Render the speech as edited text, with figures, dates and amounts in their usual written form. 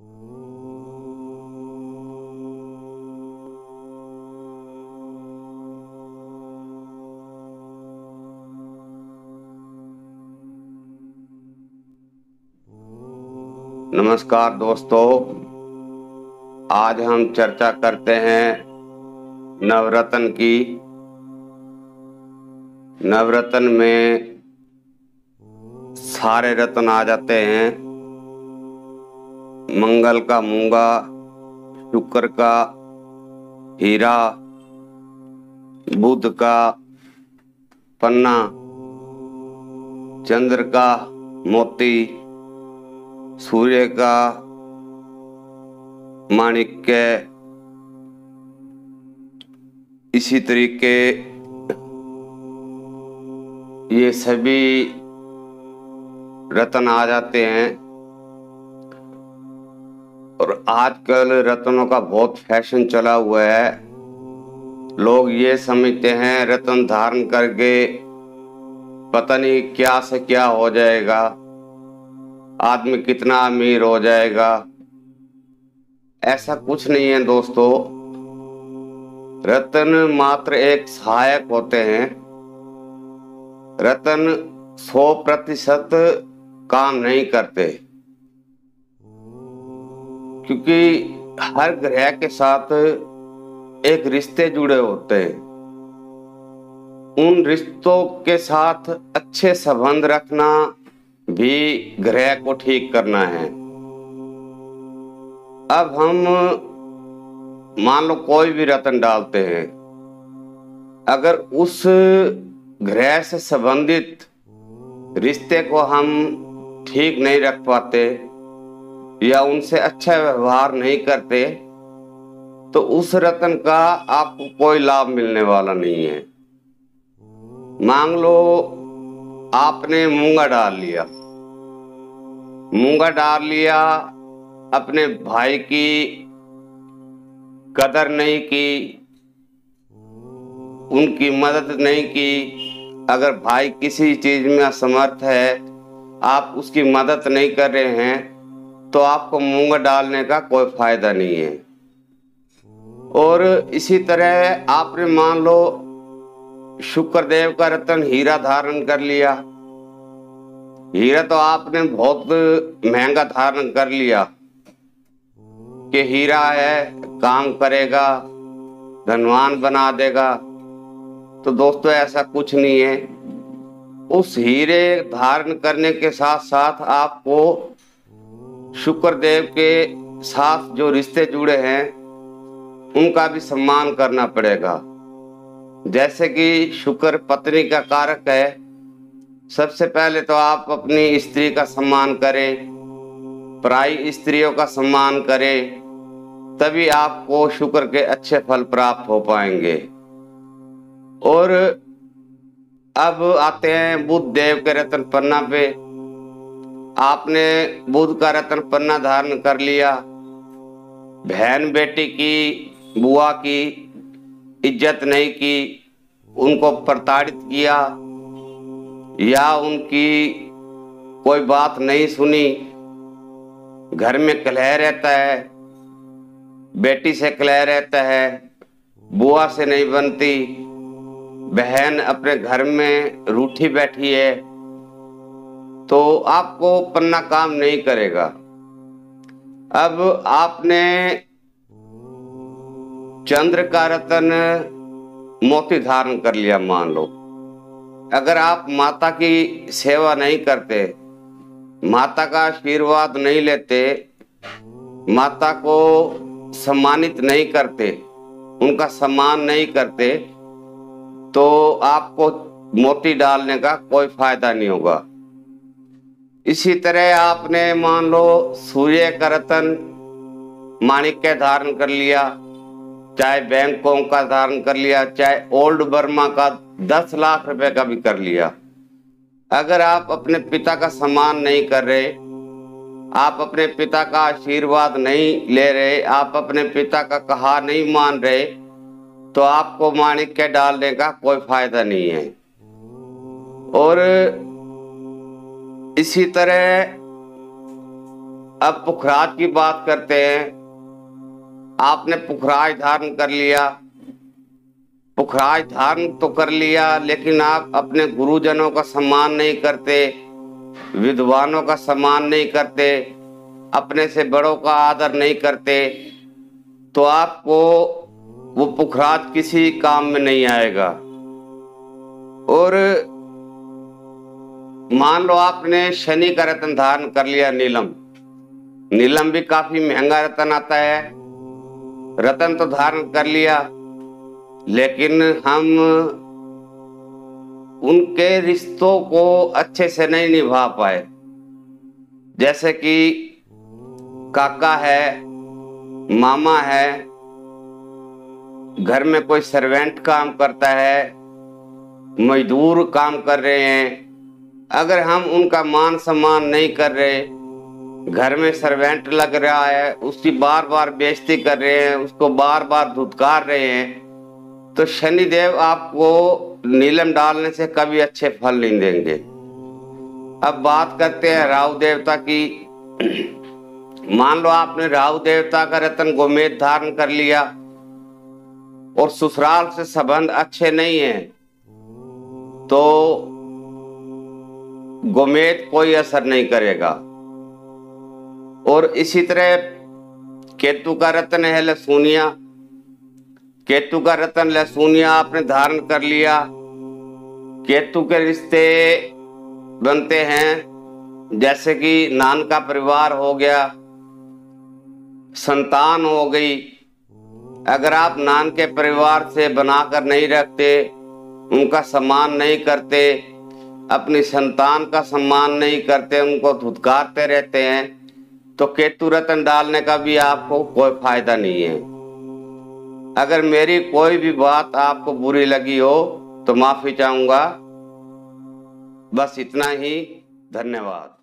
नमस्कार दोस्तों, आज हम चर्चा करते हैं नवरत्न की। नवरत्न में सारे रत्न आ जाते हैं। मंगल का मूंगा, शुक्र का हीरा, बुध का पन्ना, चंद्र का मोती, सूर्य का माणिक्य। इसी तरीके ये सभी रत्न आ जाते हैं। और आजकल रत्नों का बहुत फैशन चला हुआ है। लोग ये समझते हैं रत्न धारण करके पता नहीं क्या से क्या हो जाएगा, आदमी कितना अमीर हो जाएगा। ऐसा कुछ नहीं है दोस्तों। रत्न मात्र एक सहायक होते हैं। रत्न 100% काम नहीं करते, क्योंकि हर ग्रह के साथ एक रिश्ते जुड़े होते हैं। उन रिश्तों के साथ अच्छे संबंध रखना भी ग्रह को ठीक करना है। अब हम मान लो कोई भी रत्न डालते हैं, अगर उस ग्रह से संबंधित रिश्ते को हम ठीक नहीं रख पाते या उनसे अच्छा व्यवहार नहीं करते, तो उस रत्न का आपको कोई लाभ मिलने वाला नहीं है। मान लो आपने मूंगा डाल लिया, अपने भाई की कदर नहीं की, उनकी मदद नहीं की। अगर भाई किसी चीज में असमर्थ है, आप उसकी मदद नहीं कर रहे हैं, तो आपको मूंगा डालने का कोई फायदा नहीं है। और इसी तरह आपने मान लो शुक्र देव का रत्न हीरा धारण कर लिया। हीरा तो आपने बहुत महंगा धारण कर लिया कि हीरा है, काम करेगा, धनवान बना देगा। तो दोस्तों ऐसा कुछ नहीं है। उस हीरे धारण करने के साथ साथ आपको शुक्र देव के साथ जो रिश्ते जुड़े हैं उनका भी सम्मान करना पड़ेगा। जैसे कि शुक्र पत्नी का कारक है, सबसे पहले तो आप अपनी स्त्री का सम्मान करें, पराई स्त्रियों का सम्मान करें, तभी आपको शुक्र के अच्छे फल प्राप्त हो पाएंगे। और अब आते हैं बुध देव के रत्न पन्ना पे। आपने बुध का रत्न पन्ना धारण कर लिया, बहन बेटी की, बुआ की इज्जत नहीं की, उनको प्रताड़ित किया या उनकी कोई बात नहीं सुनी, घर में कलह रहता है, बेटी से कलह रहता है, बुआ से नहीं बनती, बहन अपने घर में रूठी बैठी है, तो आपको पन्ना काम नहीं करेगा। अब आपने चंद्र का रत्न मोती धारण कर लिया। मान लो अगर आप माता की सेवा नहीं करते, माता का आशीर्वाद नहीं लेते, माता को सम्मानित नहीं करते, उनका सम्मान नहीं करते, तो आपको मोती डालने का कोई फायदा नहीं होगा। इसी तरह आपने मान लो सूर्य का रत्न माणिक्य धारण कर लिया, चाहे बैंकों का धारण कर लिया, चाहे ओल्ड बर्मा का 10 लाख रुपए का भी कर लिया। अगर आप अपने पिता का सम्मान नहीं कर रहे, आप अपने पिता का आशीर्वाद नहीं ले रहे, आप अपने पिता का कहा नहीं मान रहे, तो आपको माणिक्य डालने का कोई फायदा नहीं है। और इसी तरह अब पुखराज की बात करते हैं। आपने पुखराज धारण कर लिया, पुखराज धारण तो कर लिया, लेकिन आप अपने गुरुजनों का सम्मान नहीं करते, विद्वानों का सम्मान नहीं करते, अपने से बड़ों का आदर नहीं करते, तो आपको वो पुखराज किसी काम में नहीं आएगा। और मान लो आपने शनि का रत्न धारण कर लिया, नीलम। नीलम भी काफी महंगा रत्न आता है। रत्न तो धारण कर लिया, लेकिन हम उनके रिश्तों को अच्छे से नहीं निभा पाए। जैसे कि काका है, मामा है, घर में कोई सर्वेंट काम करता है, मजदूर काम कर रहे हैं, अगर हम उनका मान सम्मान नहीं कर रहे, घर में सर्वेंट लग रहा है, उसकी बार बार बेइज्जती कर रहे हैं, उसको बार बार धुतकार रहे हैं, तो शनिदेव आपको नीलम डालने से कभी अच्छे फल नहीं देंगे। अब बात करते हैं राहु देवता की। मान लो आपने राहु देवता का रत्न गोमेद धारण कर लिया और ससुराल से संबंध अच्छे नहीं है, तो गोमेद कोई असर नहीं करेगा। और इसी तरह केतु का रत्न है लहसुनिया। केतु का रत्न लहसुनिया आपने धारण कर लिया, केतु के रिश्ते बनते हैं, जैसे कि नान का परिवार हो गया, संतान हो गई। अगर आप नान के परिवार से बनाकर नहीं रखते, उनका सम्मान नहीं करते, अपनी संतान का सम्मान नहीं करते, उनको धुतकारते रहते हैं, तो केतु रत्न डालने का भी आपको कोई फायदा नहीं है। अगर मेरी कोई भी बात आपको बुरी लगी हो तो माफी चाहूंगा। बस इतना ही। धन्यवाद।